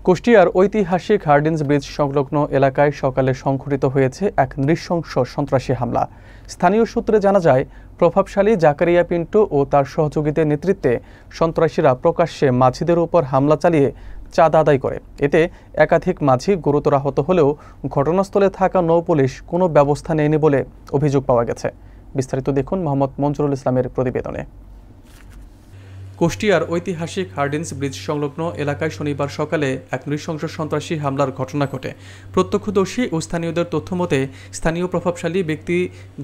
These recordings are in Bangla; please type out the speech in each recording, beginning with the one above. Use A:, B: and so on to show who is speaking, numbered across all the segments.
A: কুষ্টিয়ার ঐতিহাসিক হার্ডিঞ্জ ব্রিজ সংলগ্ন এলাকায় সকালে সংঘটিত হয়েছে এক নৃশংস সন্ত্রাসী হামলা। স্থানীয় সূত্রে জানা যায়, প্রভাবশালী জাকারিয়া পিন্টু ও তার সহযোগীদের নেতৃত্বে সন্ত্রাসীরা প্রকাশ্যে মাঝিদের উপর হামলা চালিয়ে চাঁদা আদায় করে। এতে একাধিক মাঝি গুরুতর আহত হলেও ঘটনাস্থলে থাকা নৌপুলিশ কোনো ব্যবস্থা নেয়নি বলে অভিযোগ পাওয়া গেছে। বিস্তারিত দেখুন মোহাম্মদ মঞ্জুরুল ইসলামের প্রতিবেদনে। কুষ্টিয়ার ঐতিহাসিক হার্ডিঞ্জ ব্রিজ সংলগ্ন এলাকায় শনিবার সকালে এক নৃশংস সন্ত্রাসী হামলার ঘটনা ঘটে। প্রত্যক্ষদর্শী ও স্থানীয়দের তথ্যমতে স্থানীয় প্রভাবশালী ব্যক্তি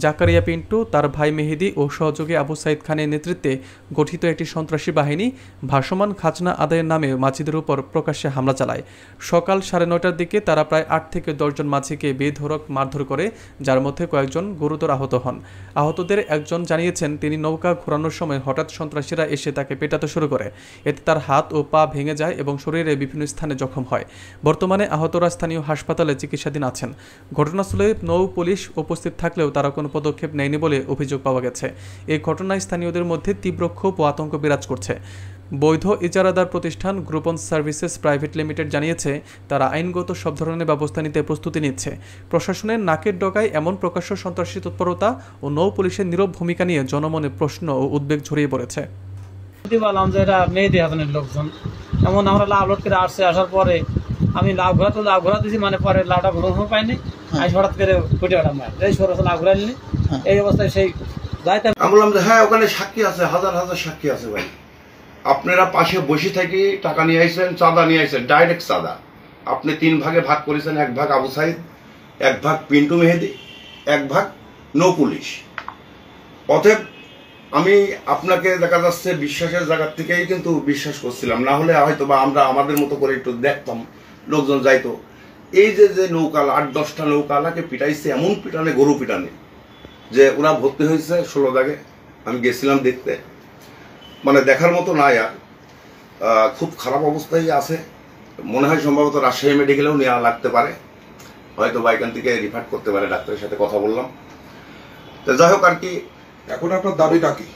A: জাকারিয়া পিন্টু, তার ভাই মেহেদি ও সহযোগী আবু সাইদ খানের নেতৃত্বে গঠিত একটি সন্ত্রাসী বাহিনী ভাসমান খাজনা আদায়ের নামে মাঝিদের উপর প্রকাশ্যে হামলা চালায়। সকাল 9:30টার দিকে তারা প্রায় 8 থেকে 10 জন মাঝিকে বেধড়ক মারধর করে, যার মধ্যে কয়েকজন গুরুতর আহত হন। আহতদের একজন জানিয়েছেন, তিনি নৌকা ঘোরানোর সময় হঠাৎ সন্ত্রাসীরা এসে তাকে পেটাতে শুরু করে। এতে তার হাত ও পা ভেঙে যায় এবং শরীরে বিভিন্ন স্থানে জখম হয়। বর্তমানে আহতরা স্থানীয় হাসপাতালে চিকিৎসাধীন আছেন। ঘটনাস্থলে নৌ পুলিশ উপস্থিত থাকলেও তারা কোনো পদক্ষেপ নেয়নি বলে অভিযোগ পাওয়া গেছে। এই ঘটনায় স্থানীয়দের মধ্যে তীব্র ক্ষোভ ও আতঙ্ক বিরাজ করছে। বৈধ ইজারাদার প্রতিষ্ঠান গ্রুপন সার্ভিসেস প্রাইভেট লিমিটেড জানিয়েছে, তারা আইনগত সব ধরনের ব্যবস্থা নিতে প্রস্তুতি নিচ্ছে। প্রশাসনের নাকের ডগায় এমন প্রকাশ্য সন্ত্রাসী তৎপরতা ও নৌ পুলিশের নীরব ভূমিকা নিয়ে জনমনে প্রশ্ন ও উদ্বেগ ছড়িয়ে পড়েছে।
B: বললাম যে এটা মেহেদি হাসানের লোকজন, এমন আমরা লাভ লোড করে আসার পরে আমি লাভ ঘোরা দিয়েছি, মানে পরে লাভটা ঘোরানো পাইনি। আমি হঠাৎ করে ফুটে ওঠা মার এই সরস লাভ ঘোরা নিলি। এই অবস্থায় সেই যাইতে
C: আমি বললাম যে হ্যাঁ, ওখানে সাক্ষী আছে, হাজার হাজার সাক্ষী আছে ভাই। আপনারা পাশে বসে থেকে টাকা নিয়ে আসছেন, চাঁদা নিয়ে আসছেন, ডাইরেক্ট চাঁদা। আপনি 3 ভাগে ভাগ করেছেন, 1 ভাগ আবু সাইদ, 1 ভাগ পিন্টু মেহেদি, 1 ভাগ নৌ পুলিশ। অতএব আমি আপনাকে দেখা যাচ্ছে বিশ্বাসের জায়গা থেকেই কিন্তু বিশ্বাস করছিলাম, না হলে হয়তো বা আমরা আমাদের মতো করে একটু দেখতাম, লোকজন যাইতো। এই যে নৌকা 8-10টা নৌকালাকে পিটাইছে, এমন পিটানে, গরু পিটানে, যে ওরা ভর্তি হয়েছে 16 দাগে। আমি গেছিলাম দেখতে, মানে দেখার মতো না। আর খুব খারাপ অবস্থায় আছে। মনে হয় সম্ভবত রাজশাহী মেডিকেলেও নেওয়া লাগতে পারে, হয়তো বা এখান থেকে রিফার করতে পারে। ডাক্তারের সাথে কথা বললাম। তো যাই হোক আর কি,
D: এখন আপনার দাবিটা কি?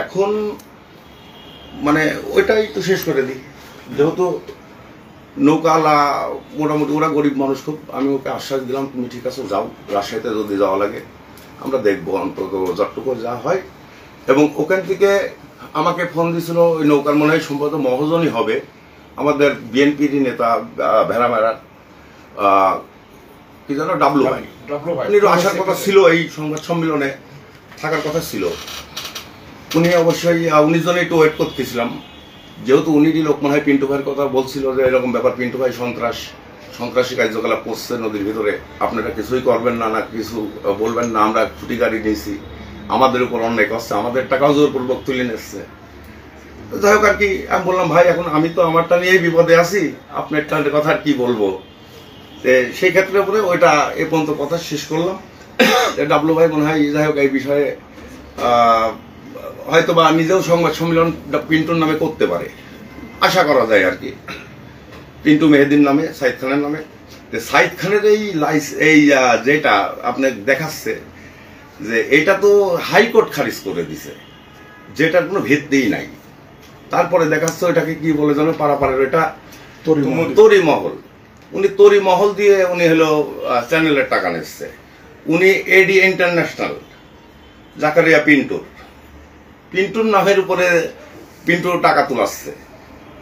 C: এখন মানে ওইটাই তো শেষ করে দিই, যেহেতু নৌকালা মোটামুটি ওরা গরিব মানুষ খুব। আমি ওকে আশ্বাস দিলাম, তুমি ঠিক আছে যাও, রাজশাহীতে যদি যাওয়া লাগে আমরা দেখবো, অন্তত যতটুকু যা হয়। এবং ওখান থেকে আমাকে ফোন দিয়েছিল, ওই নৌকার মনে হয় সম্ভবত মহাজনই হবে, আমাদের বিএনপির নেতা ভেড়ামেড়ার কি যেন ডাবলু ভাই। উনি আসার কথা ছিল, এই সংবাদ সম্মেলনে থাকার কথা ছিল। উনি অবশ্যই 19 জনে একটু ওয়েট করতেছিলাম, যেহেতু উনিরই লোক মনে হয় পিন্টু ভাইয়ের কথা বলছিল যে এরকম ব্যাপার, পিন্টু ভাই সন্ত্রাসী কার্যকলাপ করছে নদীর ভিতরে, আপনারা কিছুই করবেন না, কিছু বলবেন না, আমরা ছুটি গাড়ি নিয়েছি, আমাদের উপর অন্যায় করছে, আমাদের টাকাও জোরপূর্বক তুলে নিচ্ছে। যাই হোক আর কি, আমি বললাম ভাই এখন আমি তো আমারটা নিয়েই বিপদে আছি, আপনার কথা আর কি বলবো। সেই ক্ষেত্রে পরে ওইটা এ পর্যন্ত কথা শেষ করলাম। ডাবলু ভাই মনে হয় যাই হোক এই বিষয়ে হয়তো বা নিজেও সংবাদ সম্মেলন পিন্টুর নামে করতে পারে, আশা করা যায় আর কি। পিন্টু মেহেদির নামে, সাইদ খানের নামে। সাইদ খানের এই যেটা আপনি দেখাচ্ছে, যে এটা তো হাইকোর্ট খারিজ করে দিছে, যেটার কোনো ভিত্তিই নাই। তারপরে দেখাচ্ছে ওইটাকে কি বলে জানো, পাড়াপাড়ের ওইটা তরিমহল। উনি তরিমহল দিয়ে উনি হলো চ্যানেলের টাকা নিচ্ছে। উনি এডি ইন্টারন্যাশনাল জাকারিয়া পিন্টুর নামের উপরে পিন্টু টাকা তুলাচ্ছে।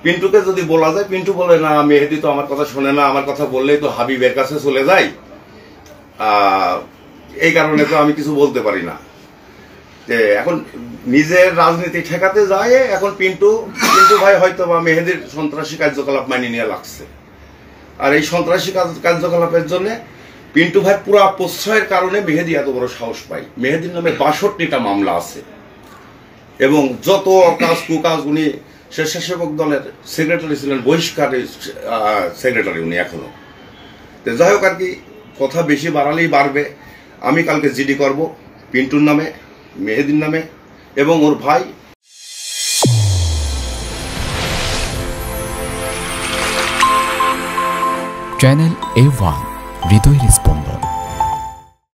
C: পিন্টুকে যদি বলা যায়, পিন্টু বলে না, মেহেদি তো আমার কথা শোনে না, আমার কথা বললেই তো হাবিবের কাছে চলে যায়, এই কারণে তো আমি কিছু বলতে পারি না। এখন নিজের রাজনীতি ঠেকাতে যায়, এখন পিন্টু ভাই হয়তো বা মেহেদির সন্ত্রাসী কার্যকলাপ মানিয়ে নিয়ে লাগছে। আর এই সন্ত্রাসী কার্যকলাপের জন্য পিন্টু ভাই পুরা প্রশ্রয়ের কারণে মেহেদি এত বড় সাহস পায়। মেহেদির নামে 62টা মামলা আছে, এবং যত কাজ কুকাজ, উনি স্বেচ্ছাসেবক দলের সেক্রেটারি ছিলেন, বহিষ্কারের সেক্রেটারি উনি এখনো। তো যাই হোক আর কি, কথা বেশি বাড়ালেই বাড়বে। আমি কালকে জিডি করব পিন্টুর নামে, মেহেদির নামে এবং ওর ভাই।
E: চ্যানেল A1 হৃদয় রেসপন্স।